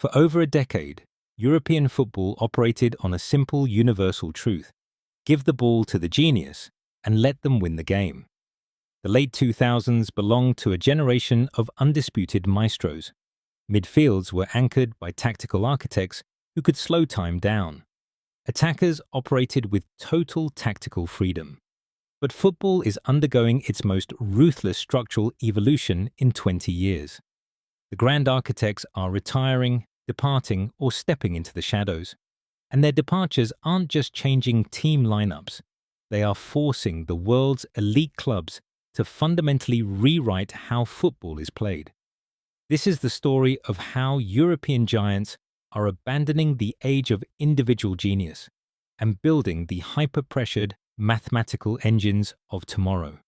For over a decade, European football operated on a simple universal truth: give the ball to the genius and let them win the game. The late 2000s belonged to a generation of undisputed maestros. Midfields were anchored by tactical architects who could slow time down. Attackers operated with total tactical freedom. But football is undergoing its most ruthless structural evolution in 20 years. The grand architects are retiring, departing, or stepping into the shadows. And their departures aren't just changing team lineups. They are forcing the world's elite clubs to fundamentally rewrite how football is played. This is the story of how European giants are abandoning the age of individual genius and building the hyper-pressured mathematical engines of tomorrow.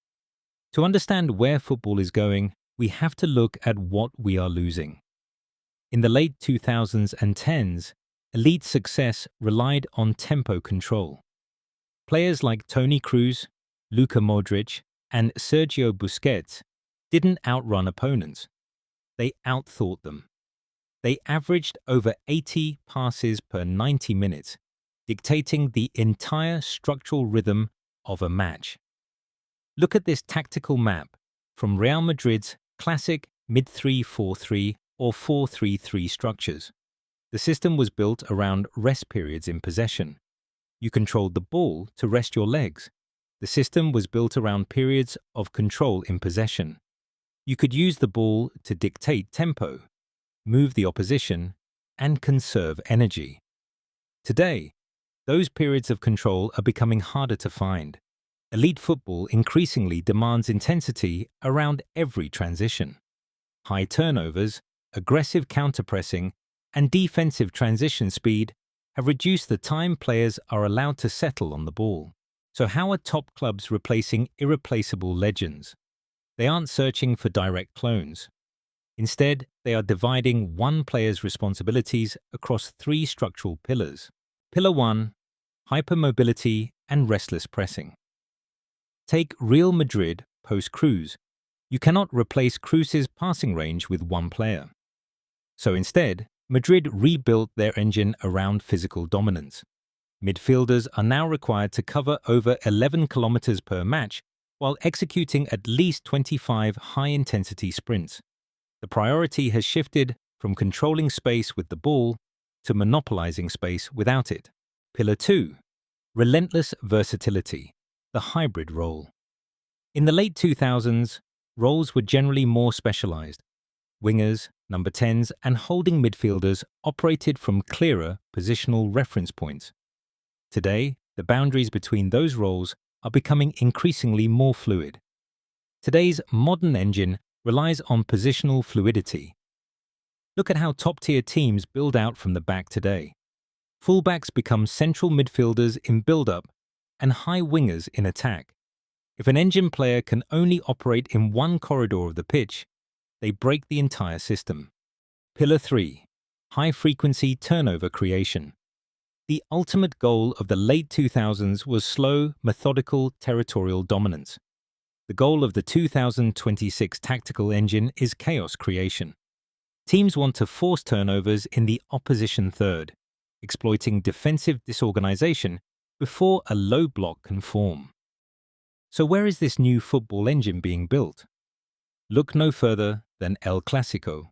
To understand where football is going, we have to look at what we are losing. In the late 2000s and 10s, elite success relied on tempo control. Players like Toni Kroos, Luka Modrić, and Sergio Busquets didn't outrun opponents. They outthought them. They averaged over 80 passes per 90 minutes, dictating the entire structural rhythm of a match. Look at this tactical map from Real Madrid's classic mid-3-4-3 or 4-3-3 structures. The system was built around rest periods in possession. You controlled the ball to rest your legs. The system was built around periods of control in possession. You could use the ball to dictate tempo, move the opposition, and conserve energy. Today, those periods of control are becoming harder to find. Elite football increasingly demands intensity around every transition. High turnovers, aggressive counter-pressing, and defensive transition speed have reduced the time players are allowed to settle on the ball. So how are top clubs replacing irreplaceable legends? They aren't searching for direct clones. Instead, they are dividing one player's responsibilities across three structural pillars. Pillar 1, hypermobility and restless pressing. Take Real Madrid post-Kroos. You cannot replace Kroos's passing range with one player. So instead, Madrid rebuilt their engine around physical dominance. Midfielders are now required to cover over 11 kilometers per match while executing at least 25 high-intensity sprints. The priority has shifted from controlling space with the ball to monopolizing space without it. Pillar 2, relentless versatility, the hybrid role. In the late 2000s, roles were generally more specialized. Wingers, number 10s, and holding midfielders operated from clearer positional reference points. Today, the boundaries between those roles are becoming increasingly more fluid. Today's modern engine relies on positional fluidity. Look at how top-tier teams build out from the back today. Fullbacks become central midfielders in build-up and high wingers in attack. If an engine player can only operate in one corridor of the pitch, they break the entire system. Pillar 3, high-frequency turnover creation. The ultimate goal of the late 2000s was slow, methodical territorial dominance. The goal of the 2026 tactical engine is chaos creation. Teams want to force turnovers in the opposition third, exploiting defensive disorganization before a low block can form. So where is this new football engine being built? Look no further than El Clásico.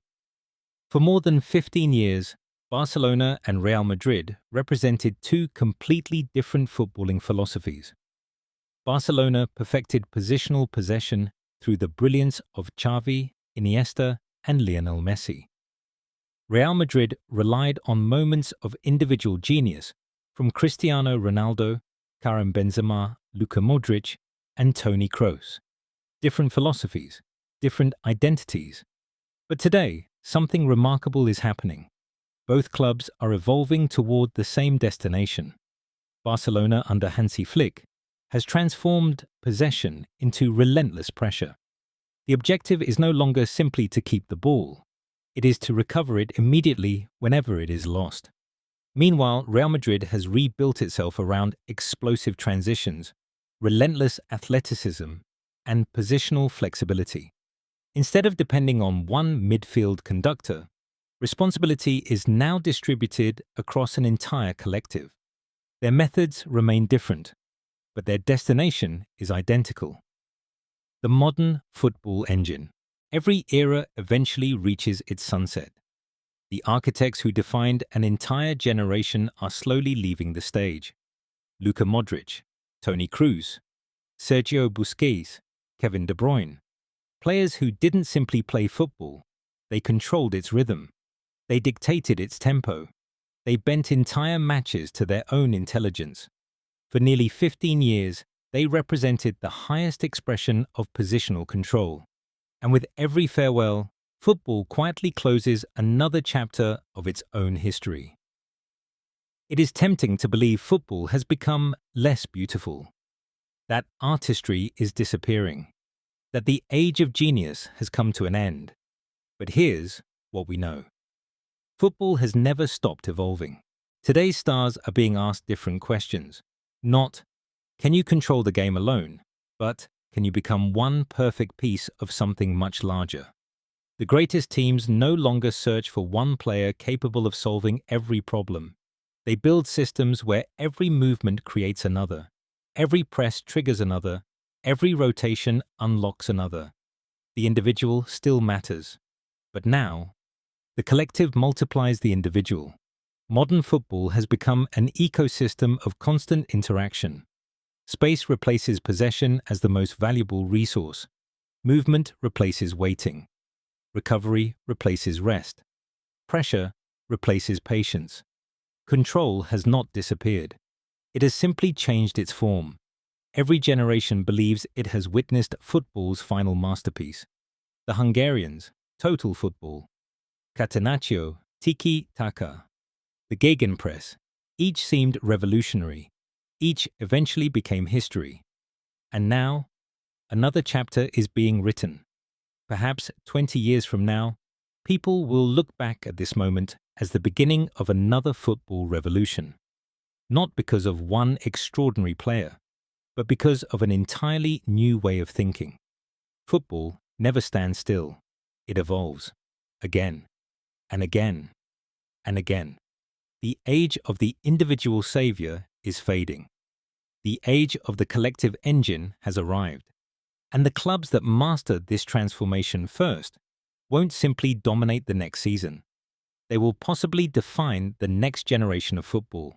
For more than 15 years, Barcelona and Real Madrid represented two completely different footballing philosophies. Barcelona perfected positional possession through the brilliance of Xavi, Iniesta, and Lionel Messi. Real Madrid relied on moments of individual genius from Cristiano Ronaldo, Karim Benzema, Luka Modrić, and Toni Kroos. Different philosophies, different identities. But today, something remarkable is happening. Both clubs are evolving toward the same destination. Barcelona under Hansi Flick has transformed possession into relentless pressure. The objective is no longer simply to keep the ball. It is to recover it immediately whenever it is lost. Meanwhile, Real Madrid has rebuilt itself around explosive transitions, relentless athleticism, and positional flexibility. Instead of depending on one midfield conductor, Responsibility is now distributed across an entire collective. Their methods remain different, but their destination is identical. The modern football engine. Every era eventually reaches its sunset. The architects who defined an entire generation are slowly leaving the stage. Luka Modrić, Toni Kroos, Sergio Busquets, Kevin De Bruyne. Players who didn't simply play football, they controlled its rhythm. They dictated its tempo. They bent entire matches to their own intelligence. For nearly 15 years, they represented the highest expression of positional control. And with every farewell, football quietly closes another chapter of its own history. It is tempting to believe football has become less beautiful, that artistry is disappearing, that the age of genius has come to an end. But here's what we know. Football has never stopped evolving. Today's stars are being asked different questions. Not, can you control the game alone, but can you become one perfect piece of something much larger? The greatest teams no longer search for one player capable of solving every problem. They build systems where every movement creates another, every press triggers another, every rotation unlocks another. The individual still matters. But now, the collective multiplies the individual. Modern football has become an ecosystem of constant interaction. Space replaces possession as the most valuable resource. Movement replaces waiting. Recovery replaces rest. Pressure replaces patience. Control has not disappeared. It has simply changed its form. Every generation believes it has witnessed football's final masterpiece. The Hungarians, total football. Catenaccio, tiki-taka. The Gegenpress, each seemed revolutionary. Each eventually became history. And now, another chapter is being written. Perhaps 20 years from now, people will look back at this moment as the beginning of another football revolution. Not because of one extraordinary player, but because of an entirely new way of thinking. Football never stands still. It evolves. Again, and again, and again. The age of the individual savior is fading. The age of the collective engine has arrived. And the clubs that master this transformation first won't simply dominate the next season. They will possibly define the next generation of football.